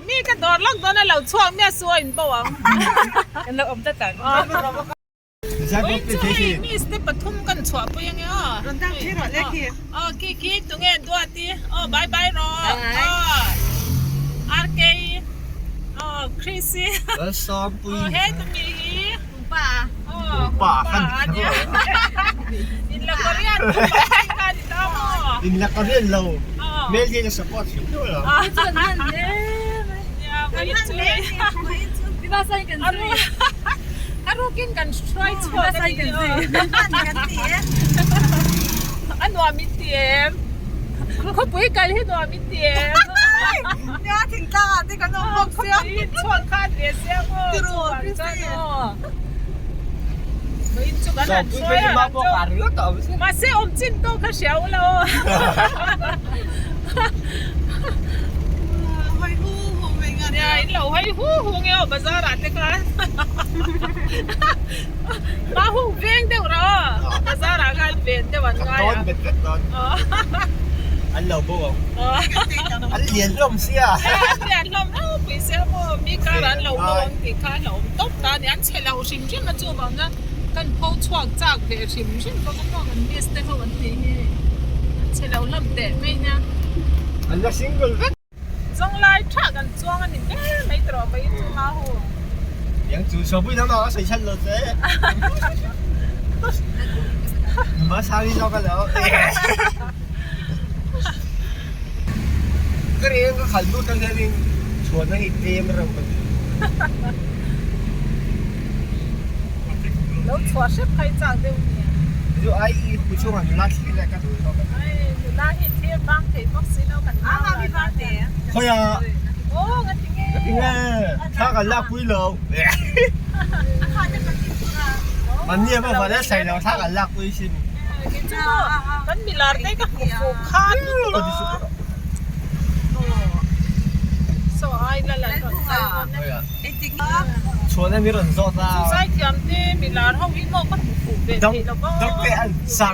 มีกระโดดลงตัวนั้นเราช่วงเมียสวยป่าวเราอมจะแต่งมีสเต็ปปฐุมกันชัวไปยังไงรอนตั้งที่รอเล็กที่คิดตรงเงี้ยด้วยที่บายบายรออาร์เกย์คริซี่ซ้อมปุยเฮ้ยตรงนี้ป่าขันเนี่ยอินละก็เรียนกันต่ออินละก็เรียนเราเมลที่จะสปอร์ตอยู่ด้วยเหรอส่วนนั้นเนี่ยไม่ช่วยพี่บ้าใส่กันสิอารูกินกันช่วยช่วยใส่กันสิบ้านกันสิอันนัวมิเตียมเขาปุ้ยกันที่นัวมิเตียมเนี่ยถึงตาที่กันน้องบอกเสียช่วงคันเดียเสียมั้งช่วงจันโอ้ไม่จุกันนั่นช่วยมาเสียอมจินโตก็เสียวแล้วไว้หูหูเองเนี่ยเราไว้หูหูเงี้ยบาซาร์เด็กละมาหูเวียงเดี๋ยวรอบาซาร์กันเวียงเดี๋ยววันไงต้นเป็นต้นอันเราบ่อันเรียนร่มเสียเรียนร่มเอาไปเสียบ่มีการันเราบ่ติการเราตบตาเนี่ยเชลเราชิมชิมมาจูบนะกันพอช่วงจากเดี๋ยวชิมชิมก็ต้องกันมีสเต็ปวันนี้เชลเราลำเตะไม่เนี่ยอันละซิงเกิลจงไล่ชักกันจ้วงกันนี่ไม่ตรอไปจูมาหูยังจูชอบพี่น้องๆใส่ชั้นเลยเจ๊มาช้าที่เรากันแล้วก็เรียนก็ขันรูดกันเลยชวนให้เตรียมเราไปแล้วชัวร์ชิบใครจากเดี๋ยวนี้ดูไอ้ผู้ช่วยมันลากที่ไหนกันดูเรากันไอ้ดูลากที่บางที่พวกซีเรากันมาพี่บ้าเต๋เขาอย่าโอ้กันจริงถ้ากันลากคุยเรามันเนี่ยมันมาได้ใส่เราถ้ากันลากคุยชิมมันมีลาร์ได้ก็ผูกขาดสวยละละชวนให้มีรถโซ่ตาใช่ที่อันที่มีลาร์ห้องวิ่งโม่ก็ผูกเด็ดแล้วก็ต้องไปอันซา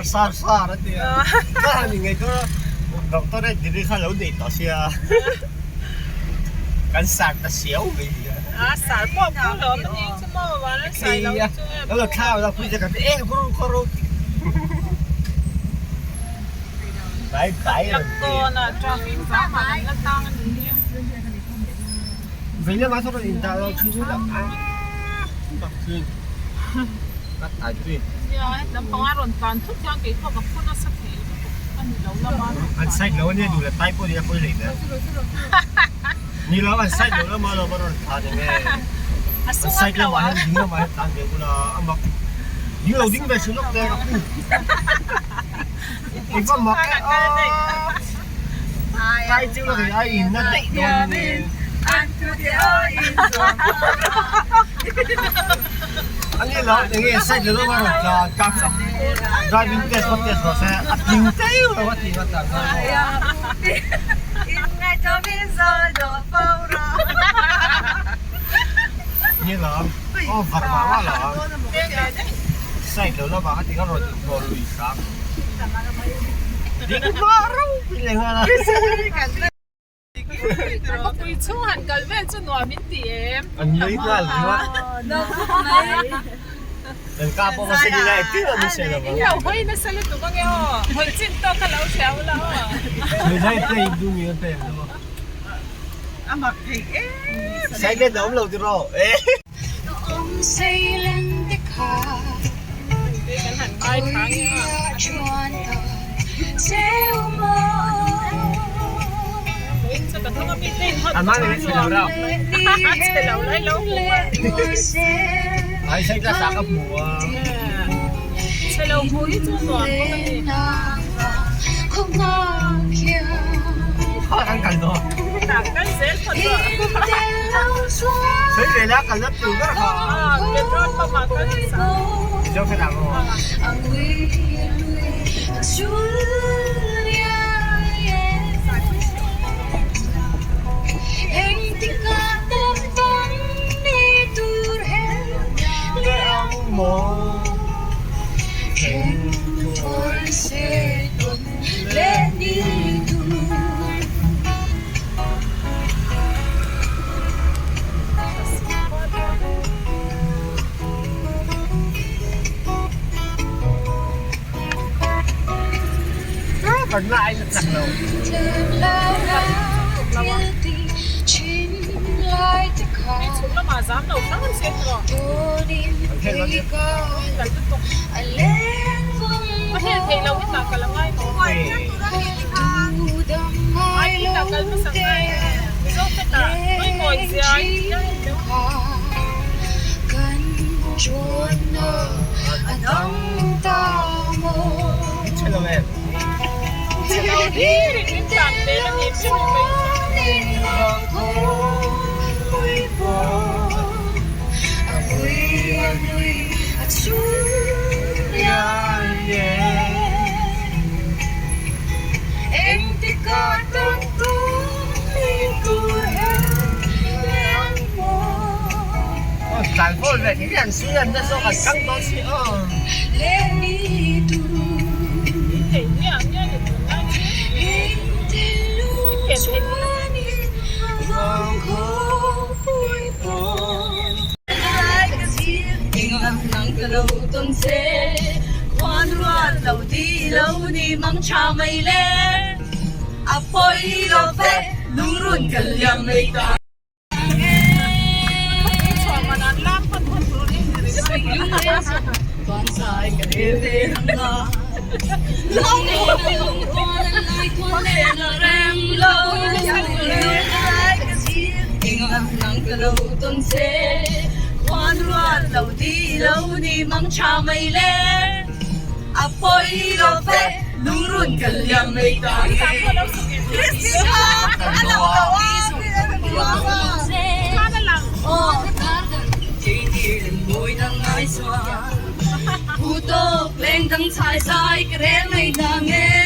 แล้วเดียวถ้าอย่างไงก็ดอกต้นได้ดีข้าแล้วเด็กต่อเชียกันสากแต่เสียวเลยสารพวกผู้หลอมันยิงชั่วโมงวันละใส่แล้วเราข้าวเราคุยกันครูไปลักตัวน่ะจอฟิล์มฟ้ามาแล้วตั้งอันนี้เวลามาสักนิดเราชื่อแล้วแบบคือนัดถ่ายด้วยแล้วพออารมณ์ตอนทุกอย่างเกี่ยวกับพูดน่าสักทีอันนี้เราละมันอันไซด์เราเนี่ยดูแลไต้ปุ่นเนี่ยพูดเลยนะนี่เราอันไซด์เรามาเราทานยังไงอันไซด์เรามาให้ดิ้งเรามาให้ทานเดี๋ยวกูนะอันบอกดิ้งเราดิ้งไปสุดลูกเด็กอีกคนบอกไต้จิ้วเราไอ้อินนั่นเด็กโดนอันนี้เราอย่างงี้ใส่เดี๋ยวเรามาหาการสับ driving test วัด test เราใช้อัดยิงเต้เราวัดที่วัดต่างกันนี่เหรออ๋อผัดมาว่าเหรอใส่เดี๋ยวเรามาที่เขาโรยลุยครับดีกว่าเราเป็นยังไงล่ะก็คุยช่วงหันกันเว้ยจนหน่วยมิเตียมอันนี้ก็หรือว่าเป็นการบอกว่าสิ่งใดที่เราไม่ใช่หรอเราเฮ้ยนั่นสิลูกตัวเงี้ยเฮ้ยจินโตกันแล้วเชียวแล้วไม่ใช่เต้ดูมีเต้หรือเปล่าอ่ะมาเพลงใช่เล่นน้ำเราจะรอใช่เล่นเด็กขากันหันไปทางเนี่ยอันนั้นเลยใช่แล้วใช่แล้วเลยแล้วไอ้ใช่ก็สักกับหัวใช่แล้วหัวที่ตัวหนวดก็ไม่ข้อทั้งกันเนาะต่างกันเสียคนเดียวใช่เลยแล้วกันแล้วตื่นก็พอเป็นรถประมาณกันสักเจ้าขนาดนั้น chắc đâu ชุดละมาซ้ำเราทั้งเซ็ตหรอ Thằng Thiên nó chứ แต่ก็ตกประเทศไทยเราไม่ต่างกันละไงเนาะ Thì ไอ้ที่ต่างกันไม่สักไงไม่ต้องไปต่างไม่ปล่อยเสียยังเดี๋ยว Chết đâu em เราที่เรียนต่างเดนนี่ใช่ไหม Em thì có từng Tại phố về những人死人的時候很更多次เห็นเนี่ยเนี่ยเดี๋ยวผมได้เห็นQuan loạn lâu đi lâu đi mong cha mày lên à phôi lo phê lung run cần liam mày ta ชอบมานานล่างพันรู้นี่ Con sai cả đêm đêm ngờ Long hồn con lên là rem lâu Lên lại cái gì Kinh âm nắng cả lâu tuần xế Quan loạn lâu đi mong cha mày lên à phôi lo phê lung run cần liam mày ta Christina alam ka wa ถ้าด้านหลัง Chỉ tiền mùi đang ai xóa Hú tốt lên đăng trái sai cái rẽ mày đang nghe